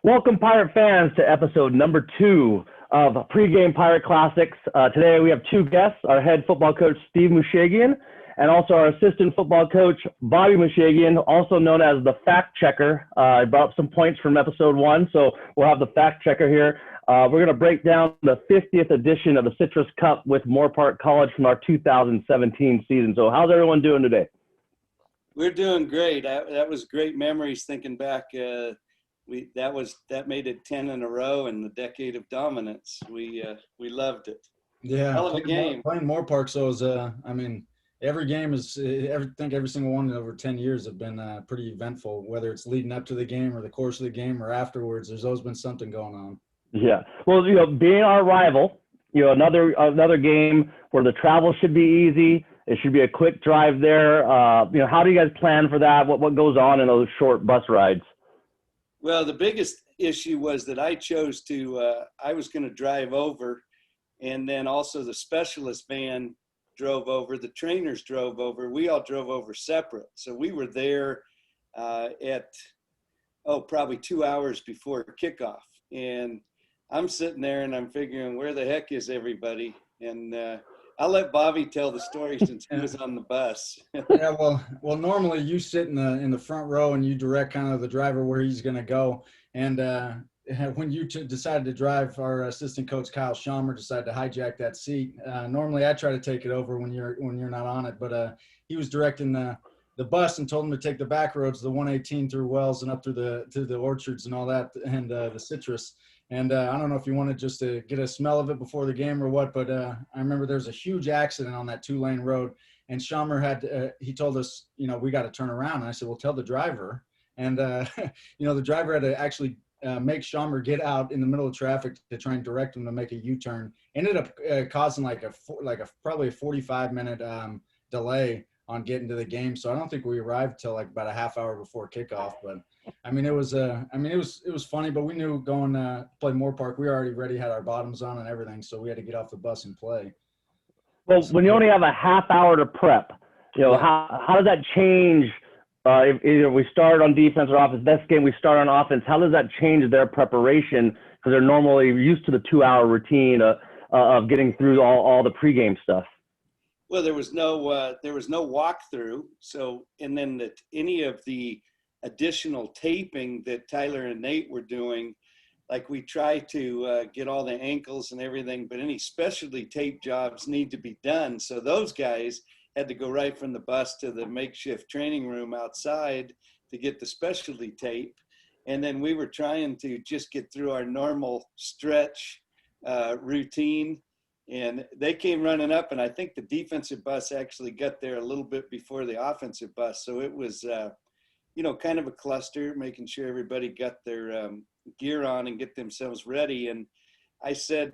Welcome, Pirate fans, to episode number 2 of Pregame Pirate Classics. Today we have two guests, our head football coach, Steve Mooshagian, and also our assistant football coach, Bobby Mooshagian, also known as the fact checker. I brought up some points from episode 1, so we'll have the fact checker here. We're going to break down the 50th edition of the Citrus Cup with Moorpark College from our 2017 season. So how's everyone doing today? We're doing great. That was great memories thinking back. That made it 10 in a row in the decade of dominance. We loved it. Yeah, Hell of a game. Playing Moorpark, so is every game is every single one over 10 years have been pretty eventful. Whether it's leading up to the game or the course of the game or afterwards, there's always been something going on. Yeah, well, being our rival, another game where the travel should be easy. It should be a quick drive there. How do you guys plan for that? What goes on in those short bus rides? Well, the biggest issue was that I chose I was going to drive over, and then also the specialist van drove over, the trainers drove over. We all drove over separate. So we were there probably 2 hours before kickoff. And I'm sitting there and I'm figuring, where the heck is everybody? And I'll let Bobby tell the story since he was on the bus. Yeah, well, normally you sit in the front row and you direct kind of the driver where he's going to go. And when you decided to drive, our assistant coach Kyle Schommer decided to hijack that seat. Normally I try to take it over when you're not on it, but he was directing the bus and told him to take the back roads, the 118 through Wells and up through the orchards and all that, and the citrus. And I don't know if you wanted just to get a smell of it before the game or what, but I remember there was a huge accident on that 2-lane road, and Schommer he told us, we got to turn around. And I said, well, tell the driver. And, the driver had to actually make Schommer get out in the middle of traffic to try and direct him to make a U-turn. Ended up causing probably a 45-minute delay on getting to the game. So I don't think we arrived till about a half hour before kickoff, but it was funny, but we knew going to play Moorpark, we already had our bottoms on and everything. So we had to get off the bus and play. Well, when you only have a half hour to prep, how does that change? If either we start on defense or offense, next game we start on offense, how does that change their preparation? Because they're normally used to the 2-hour routine of getting through all the pregame stuff. Well, there was no walkthrough. So, and then any of the additional taping that Tyler and Nate were doing, like we try to get all the ankles and everything, but any specialty tape jobs need to be done. So those guys had to go right from the bus to the makeshift training room outside to get the specialty tape. And then we were trying to just get through our normal stretch routine. And they came running up, and I think the defensive bus actually got there a little bit before the offensive bus. So it was, kind of a cluster, making sure everybody got their gear on and get themselves ready. And I said,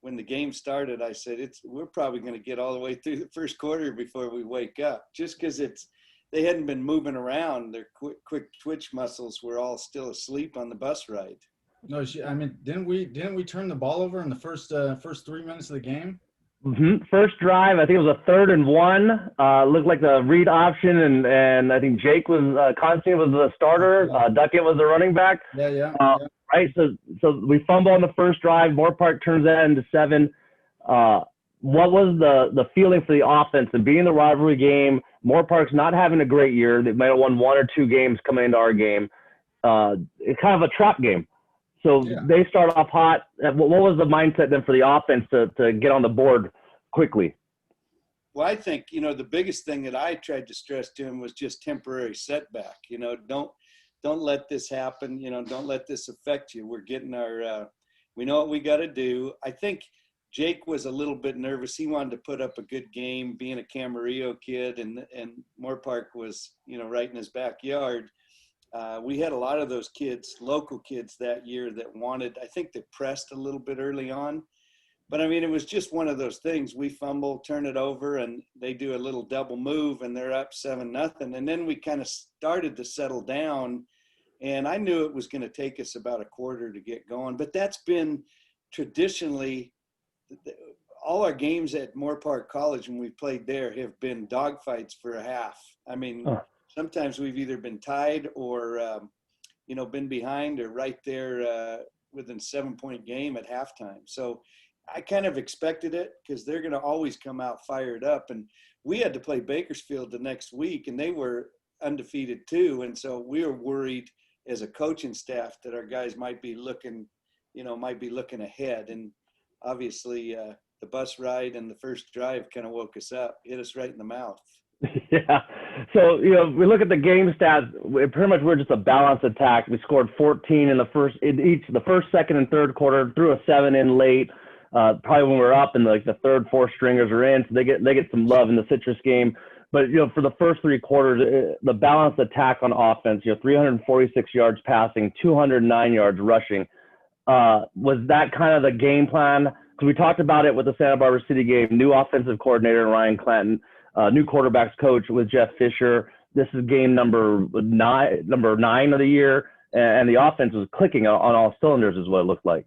when the game started, I said, we're probably going to get all the way through the first quarter before we wake up, just because they hadn't been moving around. Their quick twitch muscles were all still asleep on the bus ride. No, didn't we turn the ball over in the first 3 minutes of the game? Mm-hmm. First drive, I think it was a 3rd and 1. Looked like the read option, and I think Jake Constantine was the starter. Duckett was the running back. Yeah. Right. So we fumble on the first drive. Moorpark turns that into 7. What was the feeling for the offense and being the rivalry game? Moorpark's not having a great year. They might have won 1 or 2 games coming into our game. It's kind of a trap game. So They start off hot. What was the mindset then for the offense to get on the board quickly? Well, I think, the biggest thing that I tried to stress to him was just temporary setback. Don't let this happen. Don't let this affect you. We're getting we know what we got to do. I think Jake was a little bit nervous. He wanted to put up a good game, being a Camarillo kid, and Moorpark was, right in his backyard. We had a lot of those kids, local kids that year that wanted, I think they pressed a little bit early on. But it was just one of those things. We fumble, turn it over, and they do a little double move, and they're up 7-0. And then we kind of started to settle down, and I knew it was going to take us about a quarter to get going. But that's been traditionally, all our games at Moorpark College when we played there have been dogfights for a half. Sometimes we've either been tied or been behind or right there within 7-point game at halftime. So I kind of expected it because they're going to always come out fired up. And we had to play Bakersfield the next week, and they were undefeated too. And so we were worried as a coaching staff that our guys might be looking ahead. And obviously the bus ride and the first drive kind of woke us up, hit us right in the mouth. Yeah. So, we look at the game stats. Pretty much we're just a balanced attack. We scored 14 in the first, second, and third quarter, threw a 7 in late. Probably when we're up and the third, fourth stringers are in, so they get some love in the Citrus game. But for the first 3 quarters, the balanced attack on offense, 346 yards passing, 209 yards rushing. Was that kind of the game plan? Because we talked about it with the Santa Barbara City game. New offensive coordinator Ryan Clanton, new quarterbacks coach with Jeff Fisher. This is game number 9 of the year, and the offense was clicking on all cylinders, is what it looked like.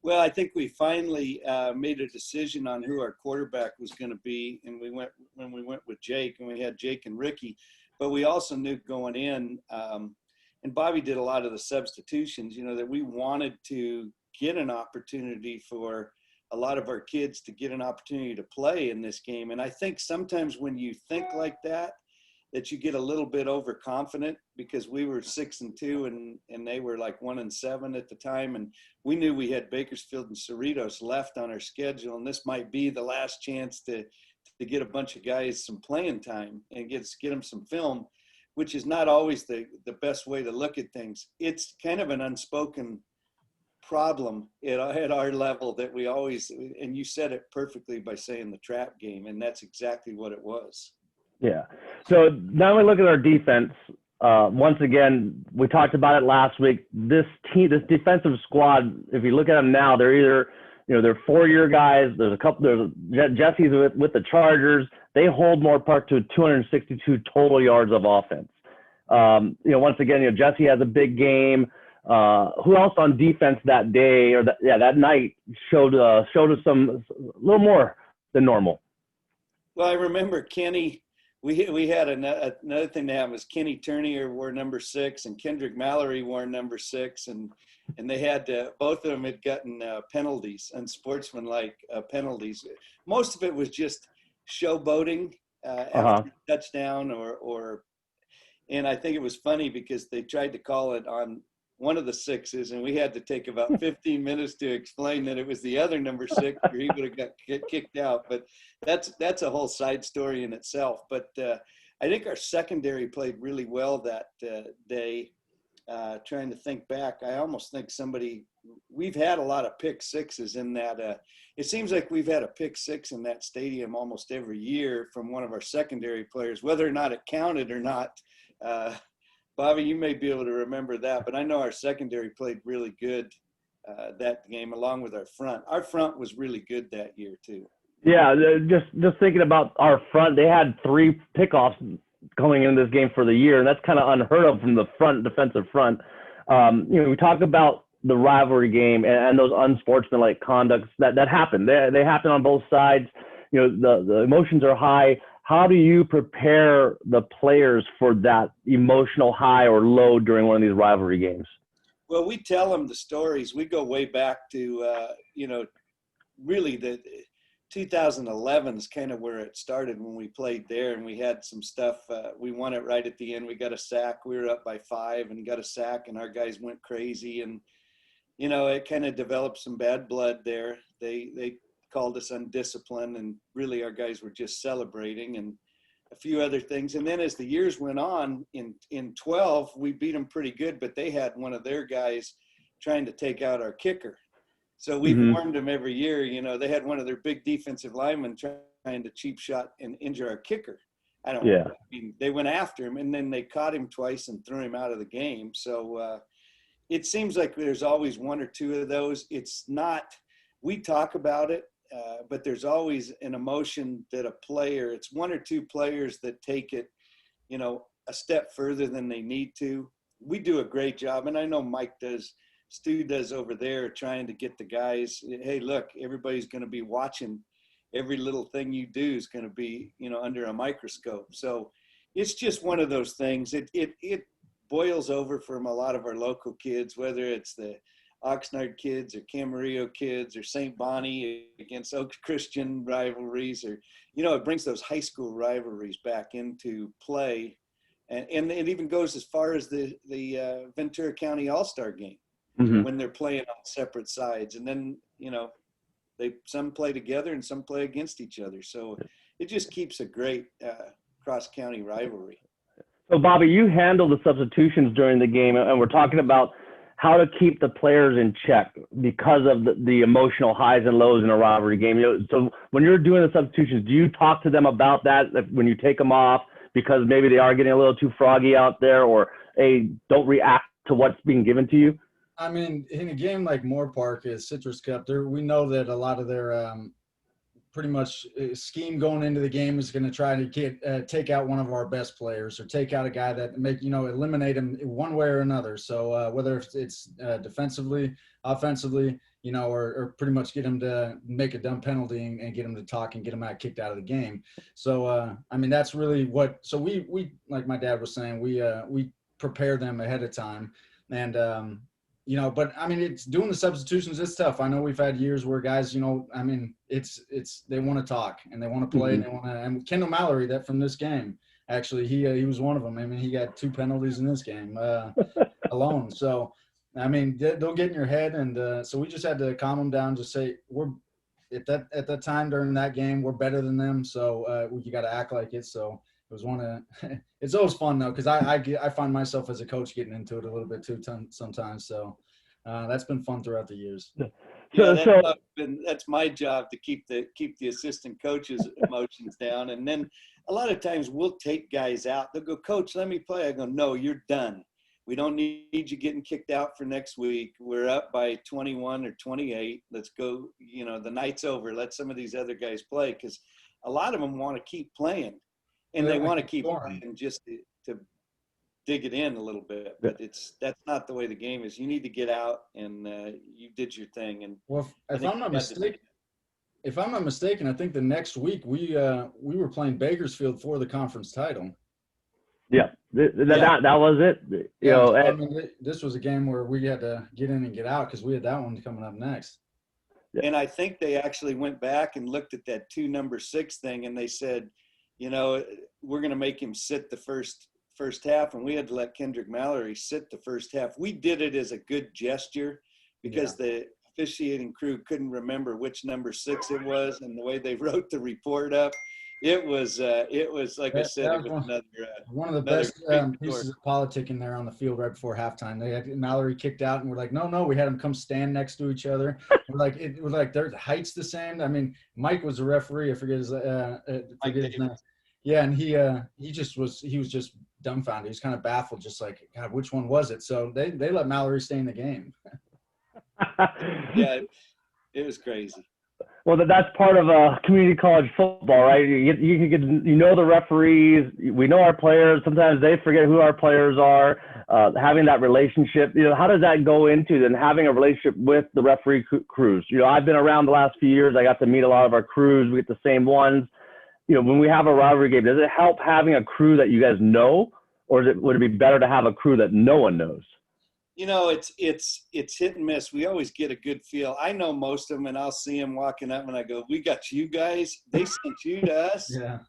Well, I think we finally made a decision on who our quarterback was going to be, and we went with Jake, and we had Jake and Ricky, but we also knew going in, and Bobby did a lot of the substitutions, that we wanted to get an opportunity for a lot of our kids to get an opportunity to play in this game. And I think sometimes when you think like that you get a little bit overconfident, because we were 6-2 and they were like 1-7 at the time. And we knew we had Bakersfield and Cerritos left on our schedule. And this might be the last chance to get a bunch of guys some playing time and get them some film, which is not always the best way to look at things. It's kind of an unspoken problem at our level that we always, and you said it perfectly by saying the trap game, and that's exactly what it was. Yeah. So now we look at our defense. Once again, we talked about it last week. This defensive squad, if you look at them now, they're either, they're 4-year guys. There's Jesse's with the Chargers. They hold Moorpark to 262 total yards of offense. Once again, Jesse has a big game. Who else on defense that day or that night showed us a little more than normal? Well, I remember Kenny. We had another thing that happened was Kenny Turnier wore number 6 and Kendrick Mallory wore number 6, and they had both of them had gotten penalties, unsportsmanlike penalties. Most of it was just showboating after touchdown and I think it was funny because they tried to call it on one of the 6s, and we had to take about 15 minutes to explain that it was the other number 6, or he would have got kicked out. But that's a whole side story in itself. But I think our secondary played really well that day. Trying to think back, I almost think we've had a lot of pick 6s in that. It seems like we've had a pick 6 in that stadium almost every year from one of our secondary players, whether or not it counted or not. Bobby, you may be able to remember that, but I know our secondary played really good that game, along with our front. Our front was really good that year too. Yeah, just thinking about our front, they had 3 pickoffs going into this game for the year, and that's kind of unheard of from the defensive front. We talk about the rivalry game and those unsportsmanlike conducts that happen. They happen on both sides. The emotions are high. How do you prepare the players for that emotional high or low during one of these rivalry games? Well, we tell them the stories. We go way back to, really the 2011 is kind of where it started when we played there, and we had some stuff. We won it right at the end. We got a sack. We were up by 5 and got a sack, and our guys went crazy. And, it kind of developed some bad blood there. They called us undisciplined, and really our guys were just celebrating and a few other things. And then as the years went on, in 12, we beat them pretty good, but they had one of their guys trying to take out our kicker. So we warned them every year. They had one of their big defensive linemen trying to cheap shot and injure our kicker. They went after him, and then they caught him twice and threw him out of the game. So it seems like there's always 1 or 2 of those. It's not, we talk about it, but there's always an emotion that a player, it's 1 or 2 players that take it, a step further than they need to. We do a great job, and I know Mike does, Stu does over there, trying to get the guys, hey, look, everybody's going to be watching. Every little thing you do is going to be, under a microscope. So it's just one of those things. It boils spills over from a lot of our local kids, whether it's the Oxnard kids or Camarillo kids or St. Bonnie against Oak Christian rivalries, or, you know, it brings those high school rivalries back into play. And it even goes as far as the Ventura County All-Star game when they're playing on separate sides. And then, you know, some play together and some play against each other. So it just keeps a great cross-county rivalry. So, Bobby, you handle the substitutions during the game, and we're talking about how to keep the players in check because of the emotional highs and lows in a rivalry game. You know, so when you're doing the substitutions, do you talk to them about that when you take them off because maybe they are getting a little too froggy out there, or don't react to what's being given to you? I mean, in a game like Moorpark is Citrus Cup, we know that a lot of their pretty much scheme going into the game is going to try to take out one of our best players or take out a guy that eliminate him one way or another. So whether it's defensively, offensively, you know, or pretty much get him to make a dumb penalty and get him to talk and get him kicked out of the game. So, I mean, that's really so we, like my dad was saying, we prepare them ahead of time. And, you know, but I mean, it's doing the substitutions. It's tough. I know we've had years where guys, you know, I mean, they want to talk and they want to play and Kendall Mallory, that from this game, actually, he was one of them. I mean, he got 2 penalties in this game alone. So, I mean, they'll get in your head. And so we just had to calm them down, just say, at that time during that game, we're better than them. So you got to act like it. So it was it's always fun though, because I find myself as a coach getting into it a little bit too sometimes. So that's been fun throughout the years. Yeah, that's my job, to keep the assistant coaches' emotions down. And then a lot of times we'll take guys out. They'll go, "Coach, let me play." I go, "No, you're done. We don't need you getting kicked out for next week. We're up by 21 or 28. Let's go. You know, the night's over. Let some of these other guys play," because a lot of them want to keep playing. And they want to keep playing just to dig it in a little bit, but that's not the way the game is. You need to get out, and you did your thing. And well, if I'm not mistaken, I think the next week we were playing Bakersfield for the conference title. Yeah, that was it. You know, I mean, this was a game where we had to get in and get out because we had that one coming up next. And I think they actually went back and looked at that 2 number 6 thing, and they said, you know, we're going to make him sit the first half, and we had to let Kendrick Mallory sit the first half. We did it as a good gesture because the officiating crew couldn't remember which number 6 it was, and the way they wrote the report up, it was like I said, it was one of the best pieces of politicking there on the field right before halftime. They had Mallory kicked out, and we're like, no, we had them come stand next to each other. It was like their height's the same. I mean, Mike was the referee. I forget his name. Yeah, and he was just dumbfounded. He was kind of baffled, just like, God, which one was it? So they let Mallory stay in the game. Yeah, it was crazy. Well, that's part of community college football, right? You know the referees. We know our players. Sometimes they forget who our players are. Having that relationship, you know, how does that go into then having a relationship with the referee crews? You know, I've been around the last few years. I got to meet a lot of our crews. We get the same ones. You know, when we have a rivalry game, does it help having a crew that you guys know, or would it be better to have a crew that no one knows? You know, it's hit and miss. We always get a good feel. I know most of them, and I'll see them walking up, and I go, "We got you guys. They sent you to us. Yeah.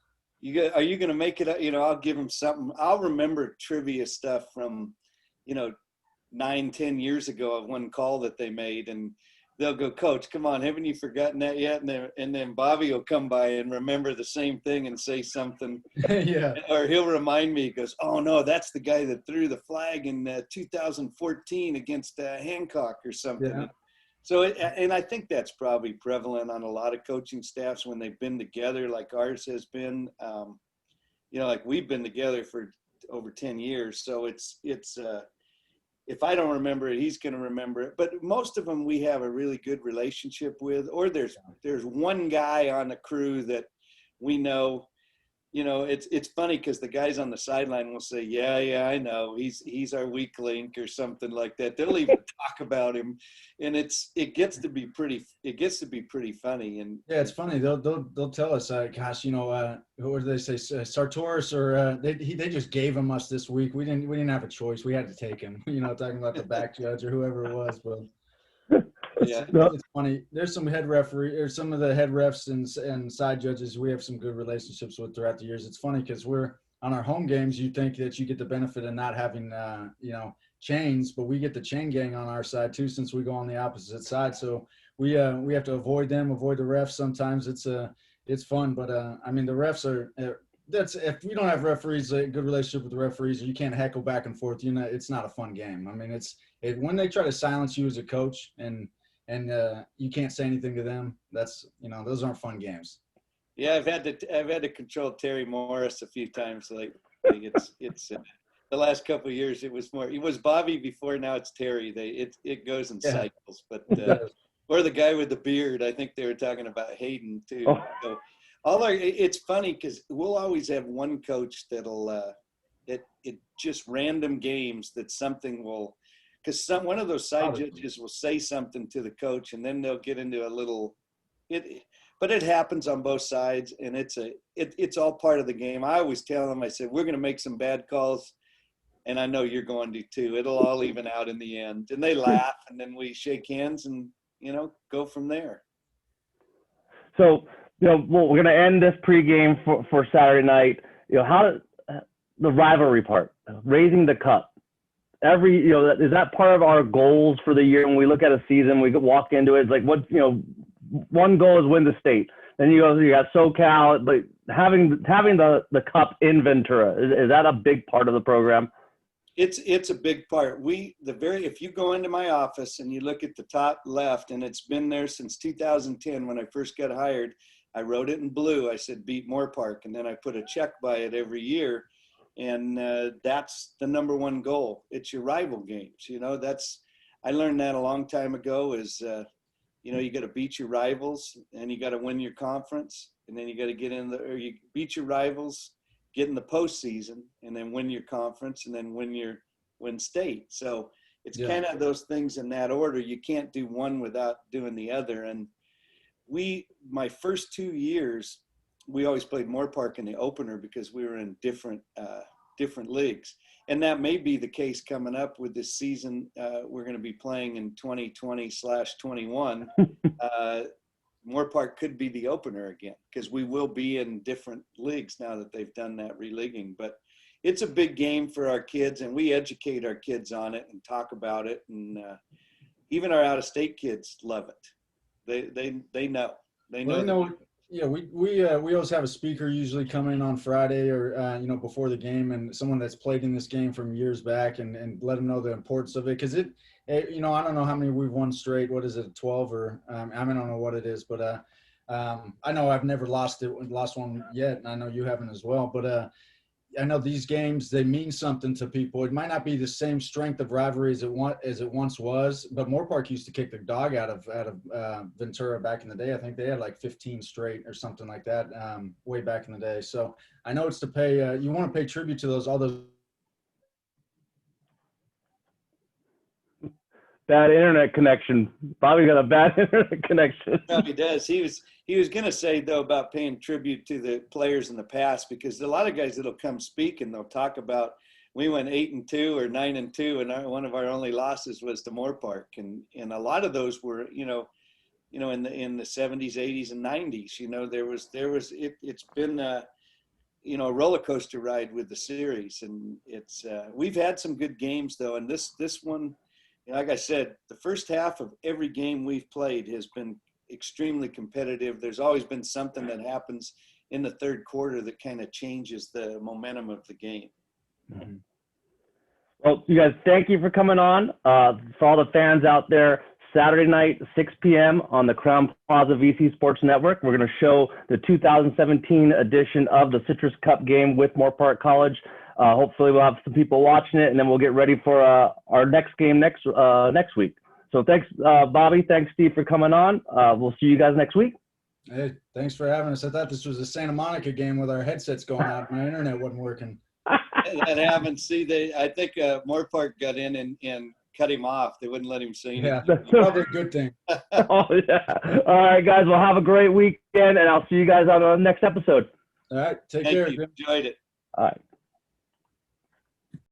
Are you going to make it up?" You know, I'll give them something. I'll remember trivia stuff from, you know, 9-10 years ago of one call that they made, and they'll go, "Coach, come on, haven't you forgotten that yet?" And then Bobby will come by and remember the same thing and say something. Yeah. Or he'll remind me. He goes, "Oh no, that's the guy that threw the flag in 2014 against Hancock or something." Yeah. So, and I think that's probably prevalent on a lot of coaching staffs when they've been together, like ours has been. You know, like we've been together for over 10 years, so it's. If I don't remember it, he's going to remember it. But most of them we have a really good relationship with, or there's one guy on the crew that we know it's funny because the guys on the sideline will say, yeah, I know he's our weak link or something like that. They'll even talk about him, and it gets to be pretty funny. And yeah, it's funny. They'll tell us, gosh, who do they say, Sartoris, or they just gave him us this week. We didn't have a choice. We had to take him. Talking about the back judge or whoever it was, but. yeah, It's funny. There's some head referee or some of the head refs and side judges we have some good relationships with throughout the years. It's funny because we're on our home games. You think that you get the benefit of not having chains, but we get the chain gang on our side too since we go on the opposite side. So we have to avoid the refs. Sometimes it's fun, but I mean the refs are. That's if you don't have referees, a good relationship with the referees, or you can't heckle back and forth. It's not a fun game. I mean, when they try to silence you as a coach and you can't say anything to them. Those aren't fun games. Yeah, I've had to control Terry Morris a few times lately. It's the last couple of years it was Bobby before, now it's Terry. It goes in cycles, but or the guy with the beard. I think they were talking about Hayden too. So it's funny because we'll always have one coach that'll it just random games that something will. Because one of those side judges will say something to the coach, and then they'll get into a little. But it happens on both sides, and it's all part of the game. I always tell them, I said, we're going to make some bad calls, and I know you're going to too. It'll all even out in the end, and they laugh, and then we shake hands, and go from there. So we're going to end this pregame for Saturday night. How the rivalry part, raising the cup. Is that part of our goals for the year? When we look at a season, we walk into it, it's like, one goal is win the state. Then you got SoCal, but having the cup in Ventura, is that a big part of the program? It's a big part. If you go into my office and you look at the top left, and it's been there since 2010 when I first got hired, I wrote it in blue. I said, beat Moorpark. And then I put a check by it every year. And that's the number one goal. It's your rival games. I learned that a long time ago is, you got to beat your rivals and you got to win your conference. And then you got to you beat your rivals, get in the postseason, and then win your conference, and then win state. So it's kind of those things in that order. You can't do one without doing the other. And my first 2 years, we always played Moorpark in the opener because we were in different leagues. And that may be the case coming up with this season. We're going to be playing in 2020/21. Moorpark could be the opener again because we will be in different leagues now that they've done that releaguing. But it's a big game for our kids, and we educate our kids on it and talk about it. And even our out-of-state kids love it. They know. They know. Yeah, we always have a speaker usually come in on Friday or before the game, and someone that's played in this game from years back, and let them know the importance of it, because I don't know how many we've won straight. What is it, 12 or I don't know what it is, but I know I've never lost one yet, and I know you haven't as well. But I know these games, they mean something to people. It might not be the same strength of rivalry as it once was, but Moorpark used to kick the dog out of Ventura back in the day. I think they had like 15 straight or something like that way back in the day. So I know it's to pay. You want to pay tribute to all those. Bad internet connection. Bobby got a bad internet connection. No, he does. He was going to say, though, about paying tribute to the players in the past, because a lot of guys that'll come speak and they'll talk about, we went 8-2 or 9-2, and one of our only losses was to Moorpark, and a lot of those were, in the 70s, 80s, and 90s. It's been a roller coaster ride with the series, and we've had some good games though, and this one. Like I said, the first half of every game we've played has been extremely competitive. There's always been something that happens in the third quarter that kind of changes the momentum of the game. Mm-hmm. Well, you guys, thank you for coming on. For all the fans out there, Saturday night, 6 p.m. on the Crown Plaza VC Sports Network, we're going to show the 2017 edition of the Citrus Cup game with Moorpark College. Hopefully we'll have some people watching it, and then we'll get ready for our next game next week. So thanks, Bobby. Thanks, Steve, for coming on. We'll see you guys next week. Hey, thanks for having us. I thought this was a Santa Monica game with our headsets going out. My internet wasn't working. That happened. See, I think Moorpark got in and cut him off. They wouldn't let him say anything. Yeah, probably a good thing. Oh, yeah. All right, guys. Well, have a great weekend, and I'll see you guys on the next episode. All right, take Thank care. you. Enjoyed it. All right.